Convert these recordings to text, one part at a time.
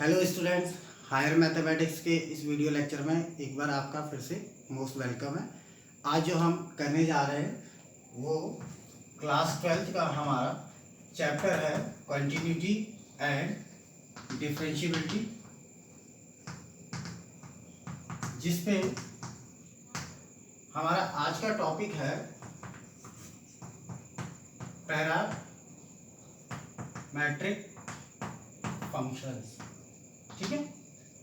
Hello students, higher mathematics के इस video lecture में एक बार आपका फिर से मोस्ट वेलकम है। आज जो हम करने जा रहे हैं वो क्लास 12th का हमारा चैप्टर है कंटिन्यूटी एंड डिफरेंशिएबिलिटी, जिसपे हमारा आज का टॉपिक है पैरामेट्रिक फंक्शंस। ठीक है,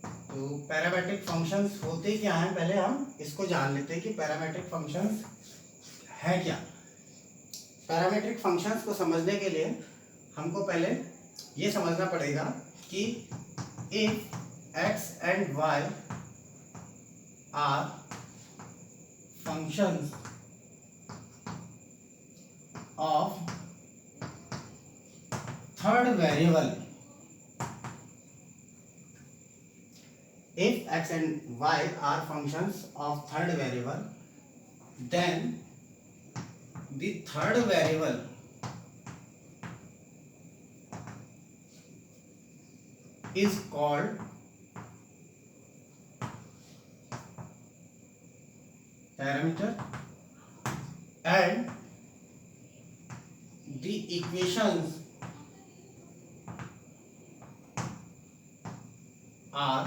तो पैरामेट्रिक फंक्शंस होते क्या हैं, पहले हम इसको जान लेते हैं कि पैरामेट्रिक फंक्शंस है क्या। पैरामेट्रिक फंक्शंस को समझने के लिए हमको पहले ये समझना पड़ेगा कि if x and y are functions of third variable, if x and y are functions of third variable, then the third variable is called parameter, and the equations are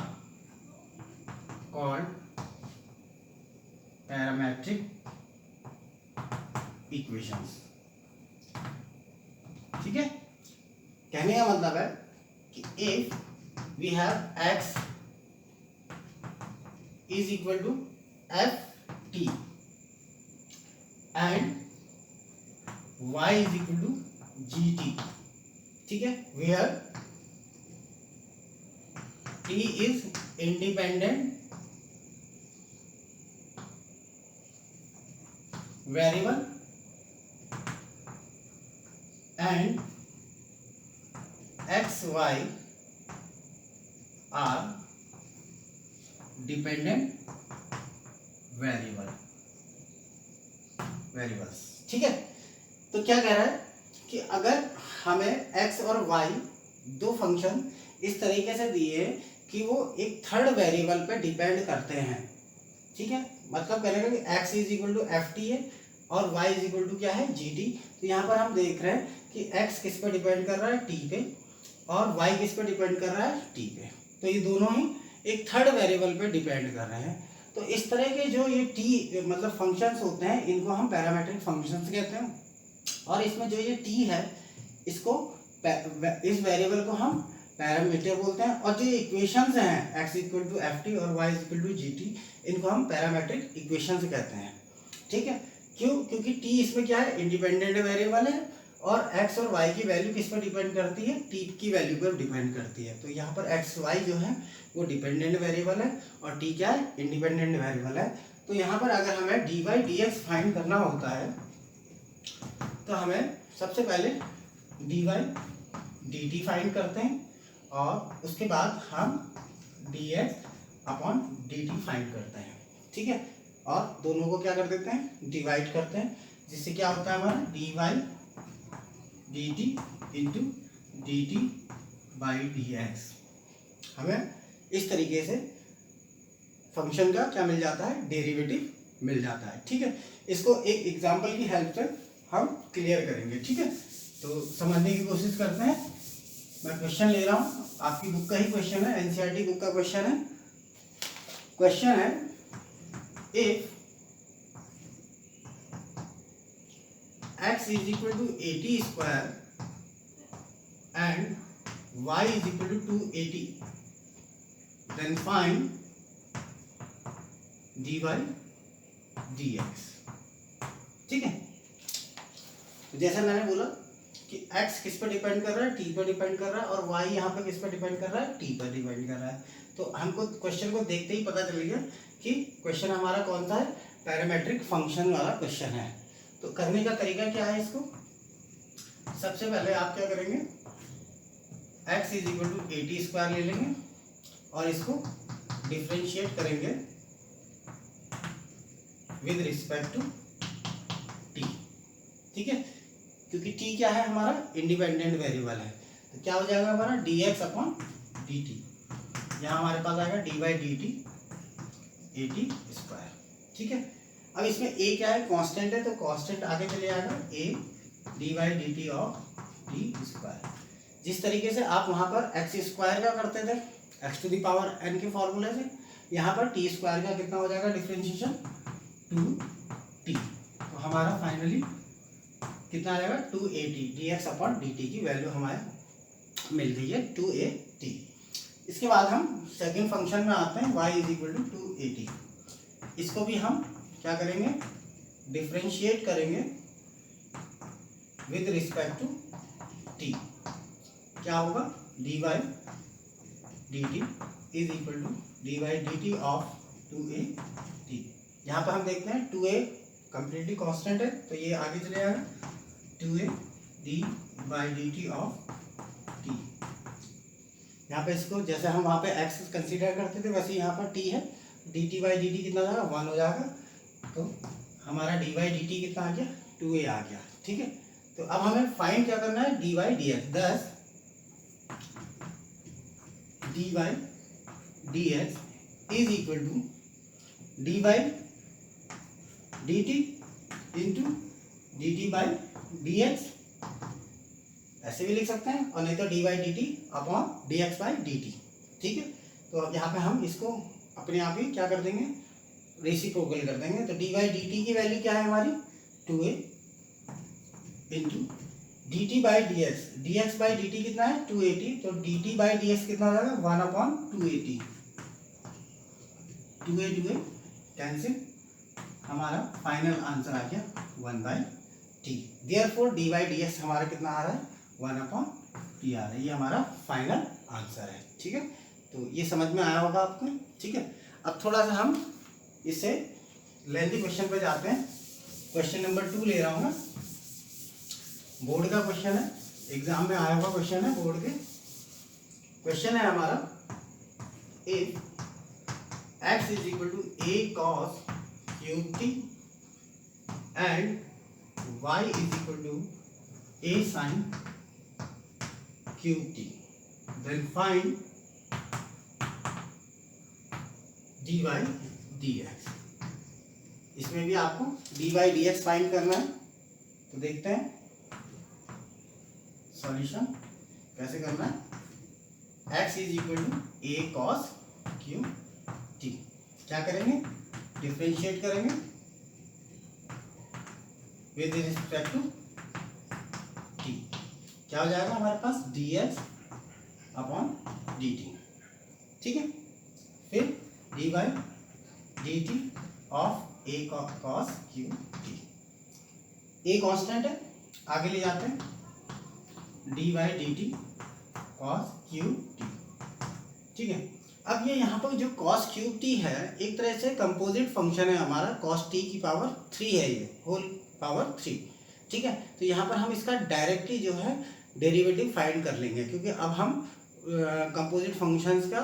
called parametric equations. ठीक है, कहने का मतलब है कि if we have x is equal to f t and y is equal to g t. ठीक है, where t is independent variable and x y are dependent variables। ठीक है, तो क्या कह रहा है कि अगर हमें x और y दो फंक्शन इस तरीके से दिए कि वो एक थर्ड वेरिएबल पे डिपेंड करते हैं। ठीक है, मतलब करेगा कि x is equal to f t है और y इज इक्वल टू क्या है जी टी। तो यहाँ पर हम देख रहे हैं कि x किस पे डिपेंड कर रहा है t पे, और y किस पे डिपेंड कर रहा है t पे। तो ये दोनों ही एक थर्ड वेरिएबल पे डिपेंड कर रहे हैं। तो इस तरह के जो ये t मतलब फंक्शंस होते हैं, इनको हम पैरामेट्रिक फंक्शंस कहते हैं। और इसमें जो ये t है, इसको इस वेरिएबल को हम पैरामीटर बोलते हैं, और जो इक्वेशंस हैं x equal to f t और y equal to g t, इनको हम पैरामेट्रिक इक्वेशंस कहते हैं। ठीक है, क्यों? क्योंकि t इसमें क्या है, इंडिपेंडेंट वेरिएबल है, और x और y की वैल्यू किस पर डिपेंड करती है, t की वैल्यू पर डिपेंड करती है। तो यहाँ पर x y जो है वो डिपेंडेंट वेरिएबल है और t क्या है, इंडिपेंडेंट वेरिएबल है। तो यहाँ पर अगर हमें dy dx फाइंड करना होता है तो हमें सबसे पहले dy dt फाइंड करते हैं, और उसके बाद हम dx अपॉन dt फाइंड करते हैं। ठीक है, और दोनों को क्या कर देते हैं, डिवाइड करते हैं, जिससे क्या होता है हमारा dy dt into dt by dx। हमें इस तरीके से फंक्शन का क्या मिल जाता है, डेरिवेटिव मिल जाता है। ठीक है, इसको एक एग्जांपल की हेल्प से हम क्लियर करेंगे। ठीक है, तो समझने की कोशिश करते हैं। मैं क्वेश्चन ले रहा हूँ, आपकी बुक का ही क्वेश्चन है, एनसीईआरटी बुक का क्वेश्चन है। क्वेश्चन है, if x is equal to 80 square and y is equal to 280, then find dy dx। ठीक है, तो जैसा मैंने बोला कि x किस पर डिपेंड कर रहा है, t पर डिपेंड कर रहा है, और y यहाँ पर किस पर डिपेंड कर रहा है, t पर डिपेंड कर रहा है। तो हमको क्वेश्चन को देखते ही पता चल गया कि क्वेश्चन हमारा कौन सा है, पैरामेट्रिक फंक्शन वाला क्वेश्चन है। तो करने का तरीका क्या है, इसको सबसे पहले आप क्या करेंगे, x is equal to 80 square ले लेंगे और इसको डिफ्रेंशिएट करेंगे विद रिस्पेक्ट टू t। ठीक है, क्योंकि t क्या है हमारा, इंडिपेंडेंट वेरिएबल है। तो क्या हो जाएगा हमारा dx अपॉन dt। यहाँ हमारे पास आएगा D by d T A T square. ठीक है, अब इसमें ए क्या है, कांस्टेंट है, तो कांस्टेंट आगे चले आएगा A D by d t of T square. जिस तरीके से आप वहाँ पर एक्स स्क्वायर का करते थे x to the power n के फॉर्मूले से, यहाँ पर टी स्क्वायर का कितना हो जाएगा डिफरेंशिएशन 2t। तो हमारा फाइनली कितना आ जाएगा 2at dx अपॉन dt की वैल्यू हमारे मिल गई है 2at। इसके बाद हम सेकंड फंक्शन में आते हैं y is equal to 2at। इसको भी हम क्या करेंगे, डिफरेंशिएट करेंगे विद रिस्पेक्ट टू t। क्या होगा, dy dt is equal to dy dt of 2at। यहाँ पर हम देखते हैं 2a कंप्लीटली कांस्टेंट है, तो ये आगे चले आएगा 2a D by d t of T. यहाँ पे इसको जैसे हम वहाँ पे x कंसीडर करते थे वैसे यहाँ पर t है, D t by d T कितना हो जाएगा 1 हो जाएगा, तो हमारा डी बाई डी टी कितना आ गया 2a आ गया। ठीक है, तो अब हमें फाइंड क्या करना है, d by d x. Thus d by d x is equal to d by d t into d t by d x, ऐसे भी लिख सकते हैं, और नहीं तो d by d t upon d x by d t. ठीक है, तो अब यहाँ पे हम इसको अपने आप ही क्या कर देंगे, रेसिप्रोकल कर देंगे। तो डी बाई डी टी की वैल्यू क्या है हमारी 2a into d t by d x by d T कितना है 280, तो D t by d x कितना हो जाएगा 1 अपॉन 280, 2a कैंसिल, हमारा फाइनल आंसर आ गया 1 by T. Therefore D by d x हमारा कितना आ रहा है 1 अपॉन टी आ रहा है, ये हमारा फाइनल आंसर है। ठीक है, तो ये समझ में आया होगा आपको। ठीक है, अब थोड़ा सा हम इससे लेंथी क्वेश्चन पे जाते हैं। क्वेश्चन नंबर 2 ले रहा हूँ मैं, बोर्ड का क्वेश्चन है, एग्जाम में आया हुआ क्वेश्चन है बोर्ड के। क्वेश्चन है हमारा if x is equal to a cos cube t and y is equal to a sin cube t, then find dy dx। इसमें भी आपको dy dx फाइंड करना है, तो देखते हैं सॉल्यूशन कैसे करना है। x is equal to a cos cube t, क्या करेंगे, डिफरेंशिएट करेंगे विद रिस्पेक्ट टू t। क्या हो जाएगा हमारे पास dx अपॉन dt। ठीक है, फिर D by d t of A cos Q T, A constant है, आगे ले जाते हैं D by d T cos Q T. ठीक है, अब ये यहाँ पर जो कॉस क्यूब टी है एक तरह से कंपोजिट फंक्शन है हमारा, कॉस टी की पावर 3 है, ये होल पावर 3। ठीक है, तो यहाँ पर हम इसका डायरेक्टली जो है डेरिवेटिव फाइंड कर लेंगे, क्योंकि अब हम कंपोजिट फंक्शंस का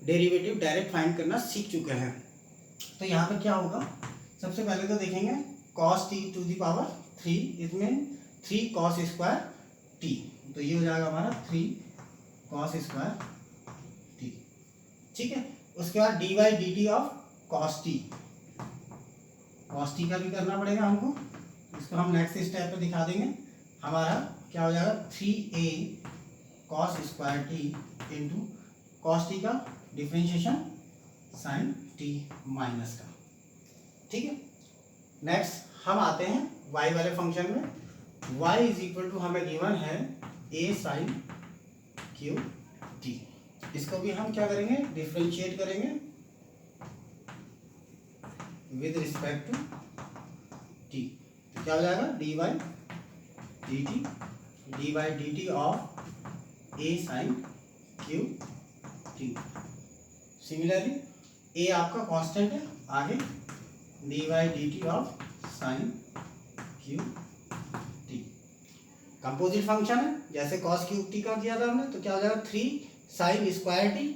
डेरिवेटिव डायरेक्ट फाइंड करना सीख चुके हैं। तो यहाँ पर क्या होगा, सबसे पहले तो देखेंगे cos t to the power 3, इसमें 3 कॉस स्क्वायर टी, तो ये हो जाएगा हमारा 3 कॉस स्क्वायर टी। ठीक है, उसके बाद D by d t of cos T, cos T का भी करना पड़ेगा हमको, इसको हम नेक्स्ट स्टेप पे दिखा देंगे। हमारा क्या हो जाएगा 3a cos square t into cos T का डिफरेंशिएशन साइन टी माइनस का। ठीक है, नेक्स्ट हम आते हैं y वाले फंक्शन में। y इज इक्वल टू हमें गिवन है a साइन क्यू टी, इसको भी हम क्या करेंगे, डिफरेंशिएट करेंगे विद रिस्पेक्ट टू t। तो क्या हो जाएगा d by d t of a sine cube t. Similarly a आपका कांस्टेंट है, आगे d by d t of sine cube t, composite function है, जैसे कॉस क्यूब टी का किया था हमने, तो क्या हो जाएगा 3 sine square t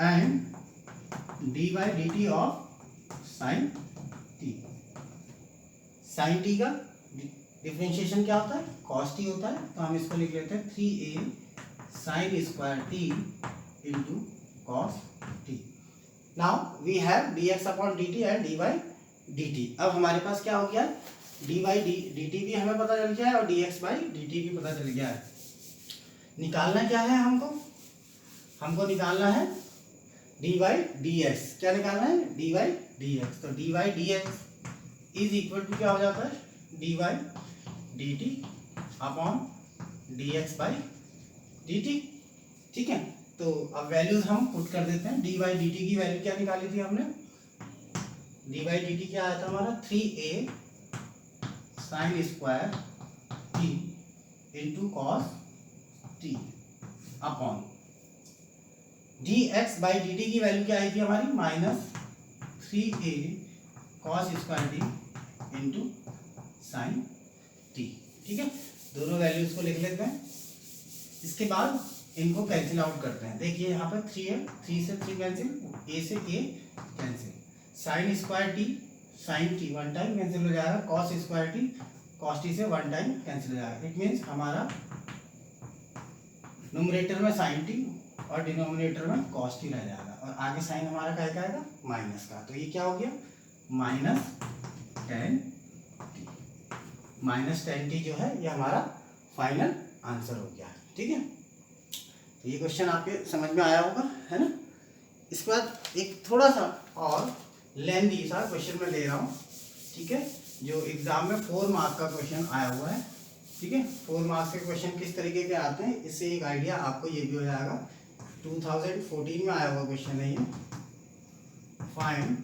and d by d t of sine t. Sine t का डिफरेंशिएशन क्या होता है, कॉस टी होता है, तो हम इसको लिख लेते हैं 3a sine square t into cos t. Now we have dx upon dt and dy dt। अब हमारे पास क्या हो गया, dy dt भी हमें पता चल गया है और dx बाई dt भी पता चल गया है। निकालना क्या है हमको निकालना है dy dx। क्या निकालना है, dy dx। तो dy dx is equal to क्या हो जाता है, dy dt upon dx by dt। ठीक है, तो अब वैल्यूज हम पुट कर देते हैं। dy dt की वैल्यू क्या निकाली थी हमने, dy dt क्या आया था हमारा 3a sine square t into cos t upon dx by dt की वैल्यू क्या आई थी हमारी, minus 3a cos square t into sine t। ठीक है, दोनों वैल्यूज को लिख लेते हैं। इसके बाद इनको कैंसिल आउट करते हैं। देखिए यहाँ पर 3 है, 3 से 3 कैंसिल, a से a cancel, sine square t sine t one time cancel हो जाएगा, cos square t cos t से वन टाइम कैंसिल हो जाएगा। इट मीन्स हमारा न्यूमरेटर में साइन टी और डिनोमिनेटर में कॉस टी रह जाएगा और आगे साइन हमारा क्या आएगा, माइनस का। तो ये क्या हो गया, माइनस 10 टी जो है ये हमारा फाइनल आंसर हो गया। ठीक है, तो ये क्वेश्चन आपके समझ में आया होगा, है ना। इसके बाद एक थोड़ा सा और लेंथी सा क्वेश्चन मैं ले रहा हूँ। ठीक है, जो एग्जाम में 4 मार्क्स का क्वेश्चन आया हुआ है। ठीक है, 4 मार्क्स के क्वेश्चन किस तरीके के आते हैं, इससे एक आइडिया आपको ये भी हो जाएगा। 2014 में आया हुआ क्वेश्चन है ये। Find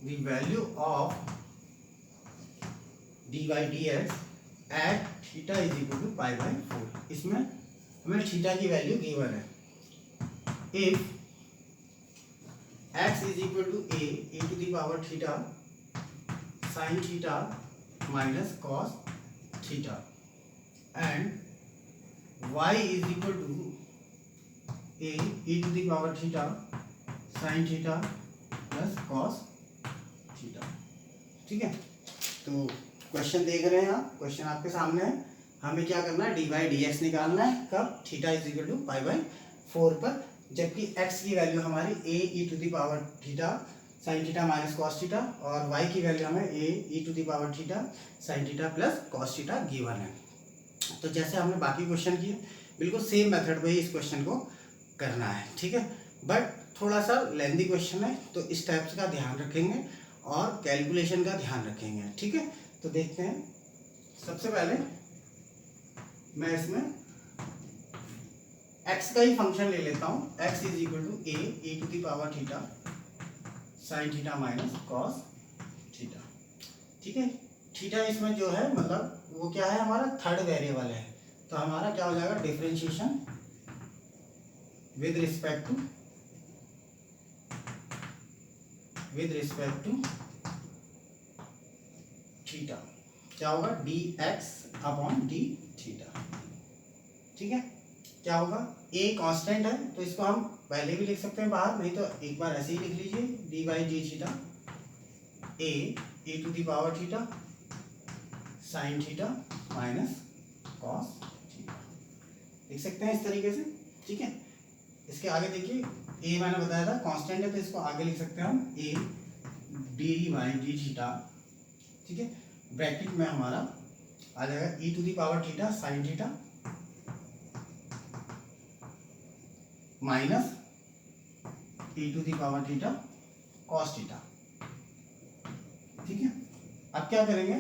the value of dy dx at theta is equal to pi by 4। इसमें हमें थीटा की वैल्यू गिवन है। If x is equal to a to the power theta sine theta minus cos theta and y is equal to a to the power theta sine theta plus cos theta. ठीक है, तो question देख रहे हैं आप, question आपके सामने है। हमें क्या करना है, डी बाई डी एक्स निकालना है। कब, theta is equal to pi by 4 पर, जबकि x की वैल्यू हमारी a e to the power theta sine theta minus cos theta और y की वैल्यू हमें a e to the power theta sine theta plus cos theta given है। तो जैसे हमने बाकी क्वेश्चन किए, बिल्कुल सेम मेथड में ही इस क्वेश्चन को करना है। ठीक है, बट थोड़ा सा लेंथी क्वेश्चन है, तो स्टेप्स का ध्यान रखेंगे और कैलकुलेशन का ध्यान रखेंगे। ठीक है, तो देखते हैं। सबसे पहले मैं इसमें x का ही फंक्शन ले लेता हूँ। x is equal to a to the power theta sine theta minus cos theta. ठीक है, थीटा इसमें जो है मतलब वो क्या है, हमारा थर्ड वेरिएबल है। तो हमारा क्या हो जाएगा, differentiation with respect to theta. क्या होगा, dx अपॉन डी थीटा। ठीक है, क्या होगा, a कांस्टेंट है तो इसको हम पहले भी लिख सकते हैं बाहर, नहीं तो एक बार ऐसे ही लिख लीजिए, d by d theta a to the power theta sine theta minus cos theta, लिख सकते हैं इस तरीके से। ठीक है, इसके आगे देखिए, a मैंने बताया था कांस्टेंट है तो इसको आगे लिख सकते हैं हम a d by d theta. ठीक है, ब्रैकेट में हमारा आ जाएगा e to the power theta sine theta minus e to the power theta cos theta. ठीक है, अब क्या करेंगे,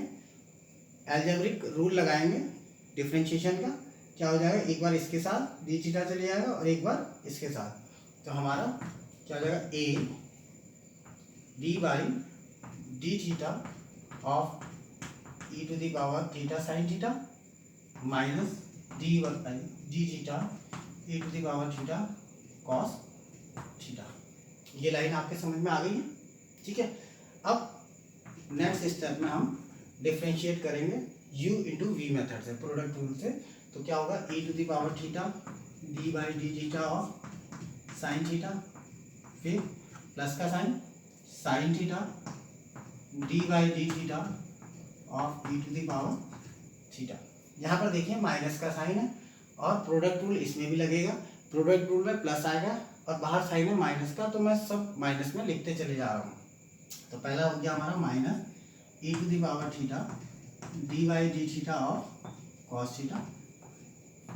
एल्जेब्रिक रूल लगाएंगे डिफरेंशिएशन का। क्या हो जाएगा, एक बार इसके साथ डी थीटा चले जाएगा और एक बार इसके साथ, तो हमारा क्या हो जाएगा, a d by d theta of e to the power theta sine theta minus d by d theta e to the power theta cos theta. ये लाइन आपके समझ में आ गई है। ठीक है, अब नेक्स्ट स्टेप में हम डिफरेंशिएट करेंगे u इंटू वी मेथड से, प्रोडक्ट रूल से। तो क्या होगा, e to the power theta d by d theta of sine theta, फिर प्लस का sine sine theta d by d theta of e to the power theta. यहाँ पर देखिए माइनस का साइन है और प्रोडक्ट रूल इसमें भी लगेगा। प्रोडक्ट रूल में प्लस आएगा और बाहर साइन है माइनस का, तो मैं सब माइनस में लिखते चले जा रहा हूँ। तो पहला हो गया हमारा minus e to the power theta d by d theta of cos theta,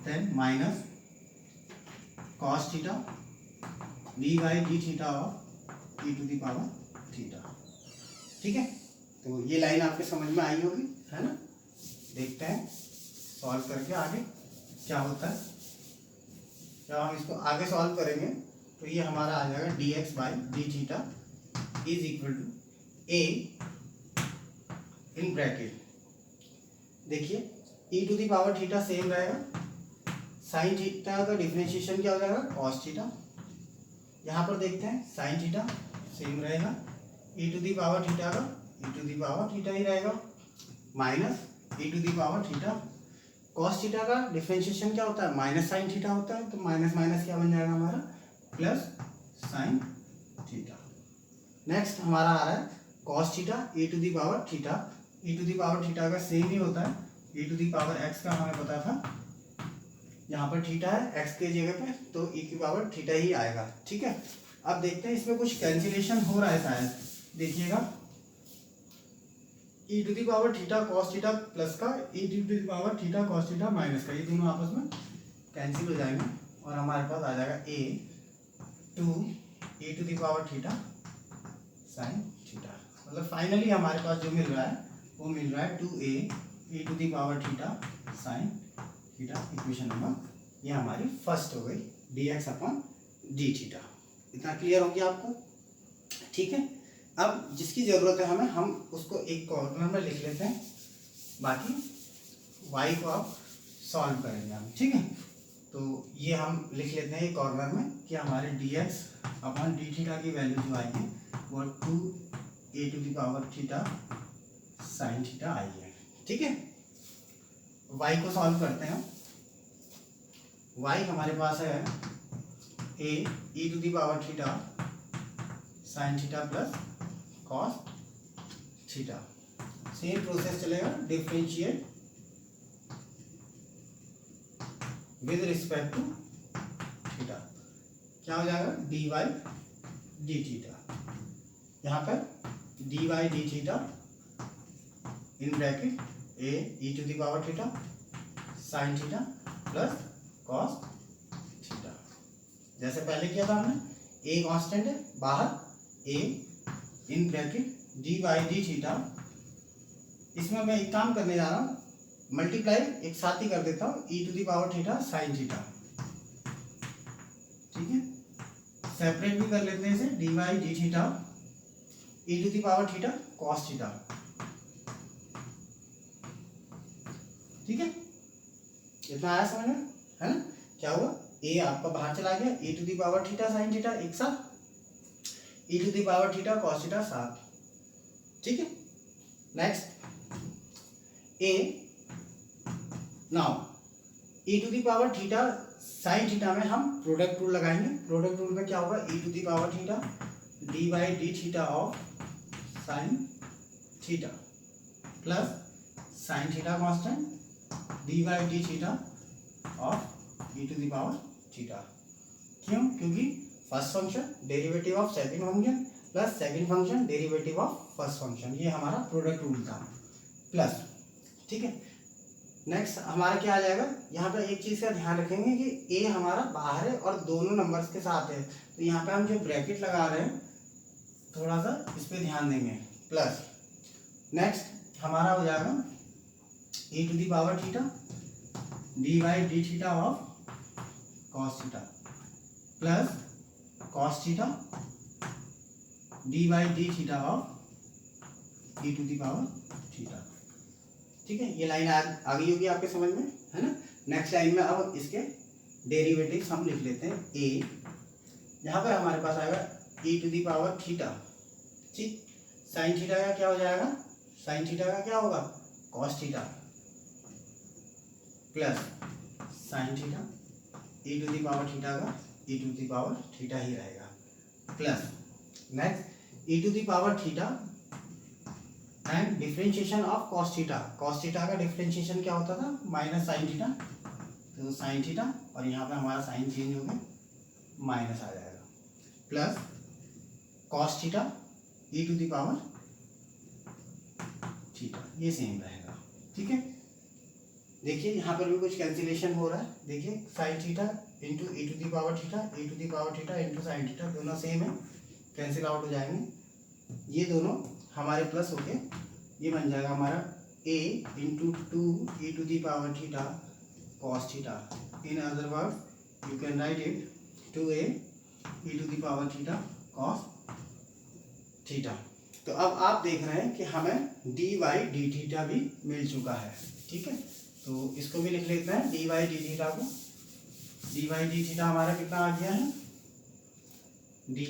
then minus cos theta d by d theta of e to the power theta. ठीक है, तो ये लाइन आपके समझ में आई होगी, है ना। देखते हैं सॉल्व करके आगे क्या होता है। जब हम इसको आगे सॉल्व करेंगे तो ये हमारा आ जाएगा d x by d theta is equal to a in bracket. देखिए e to the power theta same रहेगा, साइन थीटा का डिफरेंशिएशन क्या हो जाएगा कॉस थीटा। यहाँ पर देखते हैं साइन थीटा सेम रहेगा, e to the power theta का e to the power theta ही रहेगा, minus e to the power theta. Cos theta का डिफरेंशिएशन क्या होता है माइनस साइन थीटा होता है, तो माइनस माइनस क्या बन जाएगा हमारा प्लस साइन थीटा। नेक्स्ट हमारा आ रहा है cos theta e to the power theta. e to the power theta का सेम ही होता है, e to the power x का हमें पता था, यहाँ पर थीटा है x के जगह पे, तो e की पावर थीटा ही आएगा। ठीक है, अब देखते हैं इसमें कुछ कैंसिलेशन हो रहा है शायद, देखिएगा e to the power theta cos theta plus का e to the power theta cos theta minus का, ये दोनों आपस में कैंसिल हो जाएंगे और हमारे पास आ जाएगा a two e to the power theta sine theta. मतलब फाइनली हमारे पास जो मिल रहा है वो मिल रहा है 2a e to the power theta sine theta. Equation number ये हमारी फर्स्ट हो गई dx अपॉन डी थीटा। इतना क्लियर हो गया आपको? ठीक है, अब जिसकी ज़रूरत है हमें हम उसको एक कॉर्नर में लिख लेते हैं, बाकी y को आप सॉल्व करेंगे हम। ठीक है, तो ये हम लिख लेते हैं एक कॉर्नर में कि हमारे dx अपॉन डी थीटा की वैल्यू जो आई है वो 2a to the power theta sine theta आई है। ठीक है, y को सॉल्व करते हैं। y हमारे पास है a e to the power theta sine theta plus cos theta. Same process चलेगा, differentiate with respect to theta, क्या हो जाएगा डी बाई डी थीटा। यहाँ पर d by d theta in bracket a e to the power theta sine theta plus cos theta. जैसे पहले किया था हमने, ए कांस्टेंट है, बाहर a in bracket d by d theta. इसमें मैं एक काम करने जा रहा हूँ, मल्टीप्लाई एक साथ ही कर देता हूँ, e to the power theta sine theta. ठीक है, सेपरेट भी कर लेते हैं इसे, d by d theta e to the power theta cos theta. ठीक है, इतना आया समझ में, है ना। क्या हुआ, ए आपका बाहर चला गया, e to the power theta sine theta एक साथ, e to the power theta cos theta साथ। ठीक है, next a now e to the power theta sine theta में हम प्रोडक्ट रूल लगाएंगे। प्रोडक्ट रूल में क्या होगा, e to the power theta d by d theta of sine theta plus sine theta constant d by d theta of e to the power theta. क्यों, क्योंकि first function derivative of second function plus second function derivative of first function, ये हमारा product rule था plus. ठीक है, next हमारा क्या आ जाएगा, यहाँ पे एक चीज़ का ध्यान रखेंगे कि ए हमारा बाहर है और दोनों नंबर्स के साथ है, तो यहाँ पे हम जो ब्रैकेट लगा रहे हैं थोड़ा सा इस पे ध्यान देंगे, प्लस नेक्स्ट हमारा हो जाएगा a to the power theta d by d theta of cos theta plus cos theta d by d theta of e to the power theta. ठीक है, ये लाइन आ गई होगी आपके समझ में, है ना। नेक्स्ट लाइन में अब इसके डेरिवेटिव्स हम लिख लेते हैं। ए यहाँ पर हमारे पास आएगा e to the power theta, ठीक, साइन थीटा का क्या हो जाएगा, साइन थीटा का क्या होगा cos theta plus sine theta e to the power theta का e to the power theta ही रहेगा, plus next e to the power theta and differentiation of cos theta. Cos theta का differentiation क्या होता था माइनस साइन थीटा, तो sine theta, और यहाँ पे हमारा साइन चेंज हो गया, माइनस आ जाएगा, plus cos theta e to the power theta, ये सेम रहेगा। ठीक है, देखिए यहाँ पर भी कुछ कैंसिलेशन हो रहा है। देखिए sine theta into e to the power theta, e to the power theta into sine theta, दोनों सेम है, कैंसिल आउट हो जाएंगे। ये दोनों हमारे प्लस होके ये बन जाएगा हमारा a into two e to the power theta cos theta. In other word you can write it 2a e to the power theta cos theta. तो अब आप देख रहे हैं कि हमें dy डी थीटा भी मिल चुका है। ठीक है, तो इसको भी लिख लेते हैं dy डी थीटा को। dy डी थीटा हमारा कितना आ गया है, dy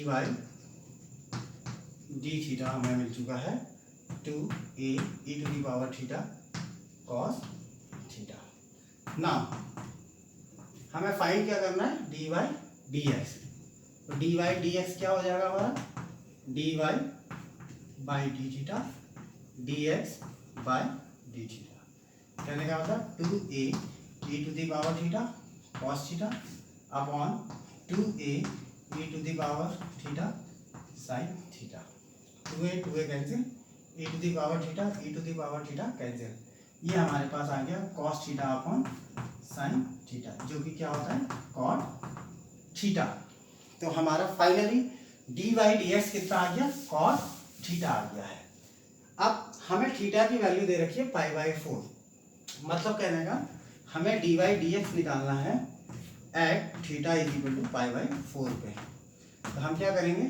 डी थीटा हमें मिल चुका है 2a e to the power theta cos theta. ना हमें फाइंड क्या करना है, dy dx। तो dy dx क्या हो जाएगा हमारा, dy by d theta dx by d theta. कहने का मतलब 2a e to the power theta cos theta upon 2a e to the power theta sine theta. 2a cancel, e to the power theta e to the power theta cancel, ये हमारे पास आ गया cos theta upon sine theta, जो कि क्या होता है कॉट थीटा। तो हमारा फाइनली dy dx कितना आ गया, कॉट थीटा आ गया है। अब हमें थीटा की वैल्यू दे रखी है π/4, मतलब कहने का हमें dy dx निकालना है at theta is equal to π/4 पे। तो हम क्या करेंगे,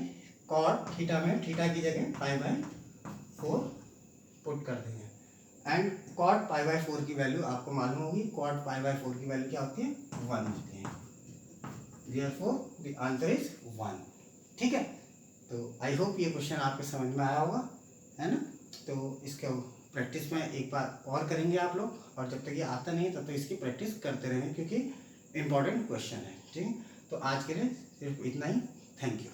कॉट थीटा में थीटा की जगह π/4 पुट कर देंगे, एंड कॉट π/4 की वैल्यू आपको मालूम होगी, कॉट π/4 की वैल्यू क्या होती है, 1 होती है। Therefore the answer is 1। ठीक है, तो आई होप ये क्वेश्चन आपके समझ में आया होगा, है ना। तो इसका प्रैक्टिस में एक बार और करेंगे आप लोग, और जब तक ये आता नहीं है तब तक इसकी प्रैक्टिस करते रहेंगे, क्योंकि इम्पोर्टेंट क्वेश्चन है। ठीक है, तो आज के लिए सिर्फ इतना ही। Thank you.